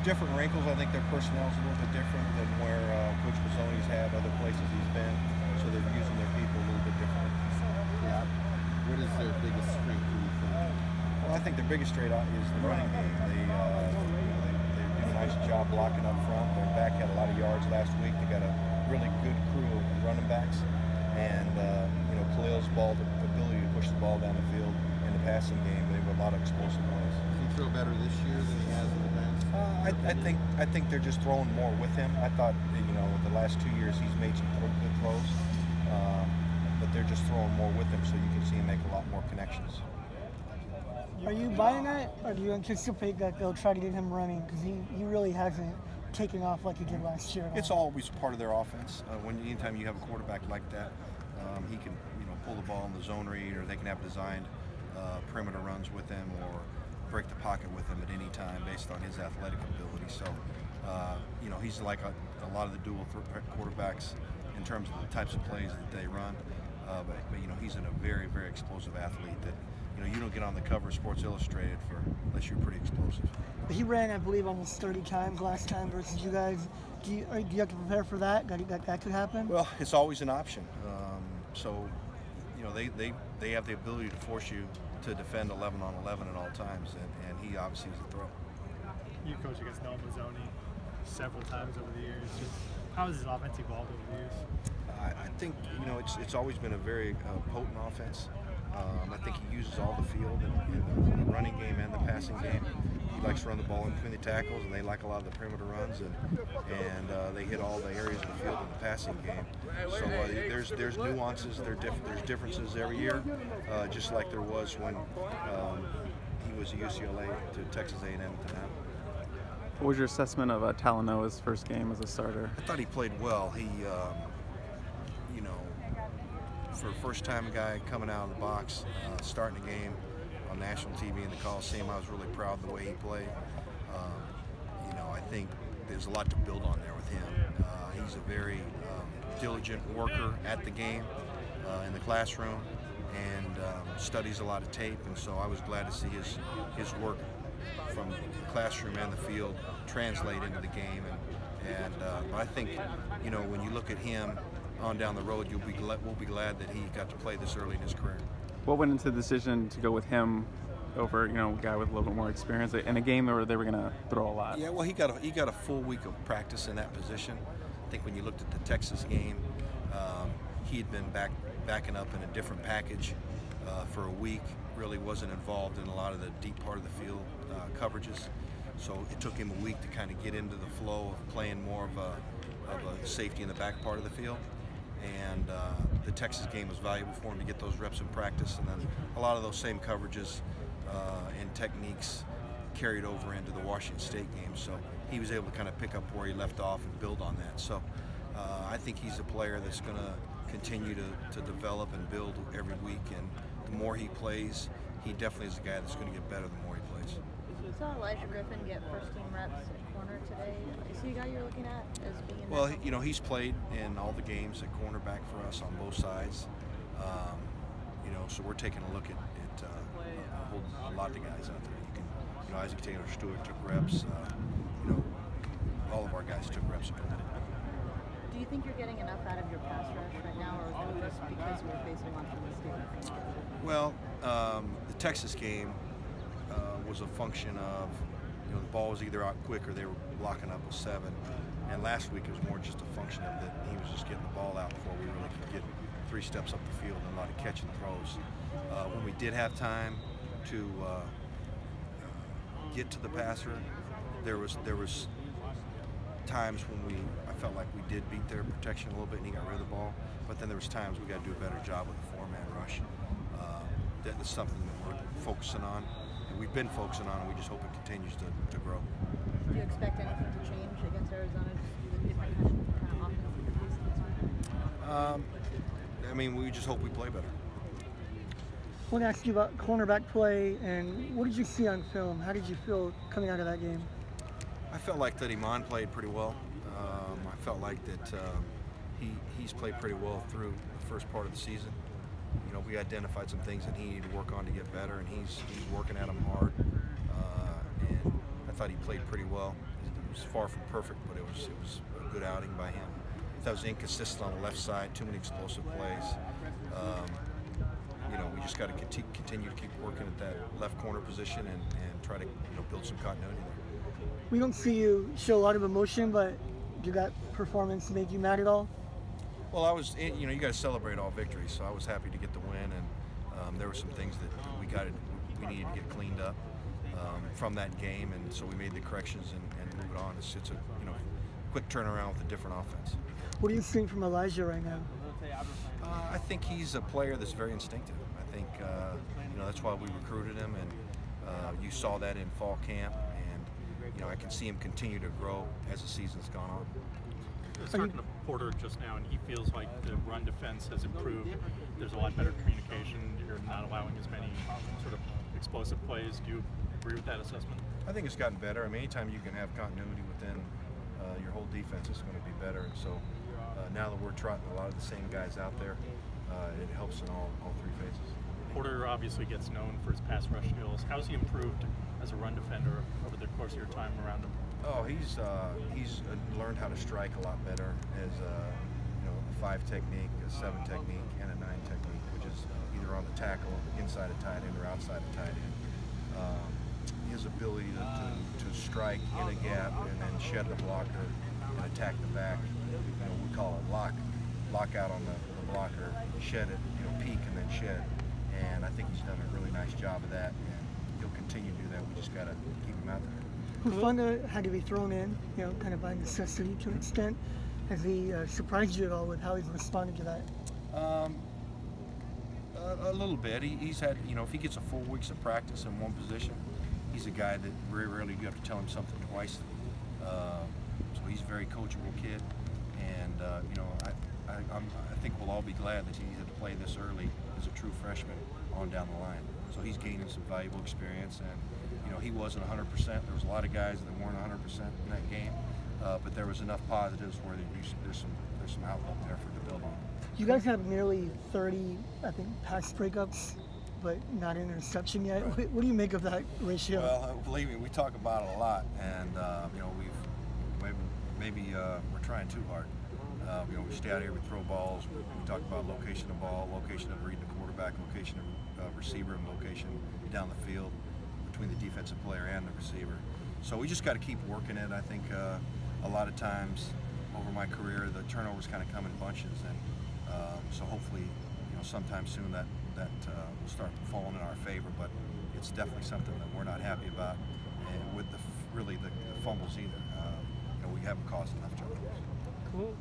different wrinkles. I think their personnel is a little bit different than where Coach Pizzoni's had other places he's been, so they're using their people a little bit differently. Yeah. What is their biggest strength, do you think? Well, I think their biggest strength is the running game. They do a nice job blocking up front. Their back had a lot of yards last week. They got a really good crew of running backs, and Khalil's ability to push the ball down the field in the passing game. They have a lot of explosive plays. Does he throw better this year than he has in the past? I think they're just throwing more with him. I thought the last 2 years he's made some good throws, but they're just throwing more with him, so you can see him make a lot more connections. Are you buying that, or do you anticipate that they'll try to get him running, because he really hasn't taken off like he did last year? It's always part of their offense. Anytime you have a quarterback like that, he can pull the ball in the zone read, or they can have designed perimeter runs with him, or break the pocket with him at any time based on his athletic ability. So, he's like a lot of the dual threat quarterbacks in terms of the types of plays that they run. But he's a very, very explosive athlete that you don't get on the cover of Sports Illustrated unless you're pretty explosive. He ran, I believe, almost 30 times last time versus you guys. Do you have to prepare for that? That could happen? Well, it's always an option. They have the ability to force you to defend 11 on 11 at all times, and he obviously is a threat. You've coached against Noah Mazzoni several times over the years. How has his offense evolved over the years? I think it's always been a very potent offense. I think he uses all the field in the running game and the passing game. He likes to run the ball in between the tackles, and they like a lot of the perimeter runs, and they hit all the areas of the field in the passing game. So there's nuances, there's differences every year, just like there was when he was at UCLA to Texas A&M to now. What was your assessment of Talanoa's first game as a starter? I thought he played well. He, for a first-time guy coming out of the box, starting a game on national TV in the Coliseum, I was really proud of the way he played. I think there's a lot to build on there with him. He's a very diligent worker at the game, in the classroom, and studies a lot of tape, and so I was glad to see his work from the classroom and the field translate into the game. But I think, when you look at him on down the road, we'll be glad that he got to play this early in his career. What went into the decision to go with him over, a guy with a little bit more experience in a game where they were going to throw a lot? Yeah, well, he got a full week of practice in that position. I think when you looked at the Texas game, he had been backing up in a different package for a week. Really wasn't involved in a lot of the deep part of the field coverages. So it took him a week to kind of get into the flow of playing more of a safety in the back part of the field. And the Texas game was valuable for him to get those reps in practice, and then a lot of those same coverages and techniques carried over into the Washington State game. So he was able to kind of pick up where he left off and build on that. So I think he's a player that's going to continue to develop and build every week, and the more he plays, he definitely is a guy that's going to get better the more he plays. You saw Elijah Griffin get first-team reps at corner today. Is he a guy you're looking at as being in Well, he's played in all the games at cornerback for us on both sides. So we're taking a look at a lot of the guys out there. Isaac Taylor Stewart took reps. All of our guys took reps at corner. Do you think you're getting enough out of your pass rush right now, or is it just because you were facing off from the state? Well, the Texas game was a function of, the ball was either out quick or they were blocking up with 7. And last week it was more just a function of that he was just getting the ball out before we really could get 3 steps up the field and a lot of catching throws. When we did have time to get to the passer, there was times when I felt like we did beat their protection a little bit and he got rid of the ball. But then there was times we got to do a better job with the 4-man rush. That's something that we're focusing on. We've been focusing on it. We just hope it continues to grow. Do you expect anything to change against Arizona, just with a different kind of offense that you're facing? We just hope we play better. I want to ask you about cornerback play, and what did you see on film? How did you feel coming out of that game? I felt like that Iman played pretty well. I felt like that he's played pretty well through the first part of the season. We identified some things that he needed to work on to get better, and he's working at them hard. And I thought he played pretty well. was far from perfect, but it was a good outing by him. That was inconsistent on the left side, too many explosive plays. We just got to continue to keep working at that left corner position and try to build some continuity there. We don't see you show a lot of emotion, but did that performance make you mad at all? Well, you got to celebrate all victories, so I was happy to get the win, and there were some things that we needed to get cleaned up from that game, and so we made the corrections and moved on. It's a quick turnaround with a different offense. What are you seeing from Elijah right now? I think he's a player that's very instinctive. I think that's why we recruited him, and you saw that in fall camp, and I can see him continue to grow as the season's gone on. I was talking to Porter just now, and he feels like the run defense has improved. There's a lot better communication. You're not allowing as many sort of explosive plays. Do you agree with that assessment? I think it's gotten better. I mean, anytime you can have continuity within your whole defense, is going to be better. And so now that we're trotting a lot of the same guys out there, it helps in all three phases. Porter obviously gets known for his pass rush skills. How's he improved as a run defender over the course of your time around him? Oh, he's learned how to strike a lot better as a 5 technique, a 7 technique, and a 9 technique, which is either on the tackle, inside a tight end, or outside a tight end. His ability to strike in a gap and then shed the blocker and attack the back. We call it lock out on the blocker, shed it, peek and then shed. And I think he's done a really nice job of that, and he'll continue to do that. We just got to keep him out there. Hufanga had to be thrown in, kind of by necessity to an extent. Has he surprised you at all with how he's responded to that? A little bit. He's had, if he gets a full weeks of practice in one position, he's a guy that very rarely you have to tell him something twice. So he's a very coachable kid, and I think we'll all be glad that he had to play this early as a true freshman on down the line. So he's gaining some valuable experience, and he wasn't 100%. There was a lot of guys that weren't 100% in that game, but there was enough positives where there's some outlook there for to build on. You guys have nearly 30, I think, pass breakups, but not an interception yet. Right. What do you make of that ratio? Well, believe me, we talk about it a lot, and we're trying too hard. We stay out here, we throw balls, we talk about location of ball, location of reading the quarterback, location of receiver, and location down the field between the defensive player and the receiver. So we just got to keep working it. I think a lot of times over my career, the turnovers kind of come in bunches, and so hopefully, sometime soon that will start falling in our favor. But it's definitely something that we're not happy about, and with the fumbles either. We haven't caused enough turnovers. Cool.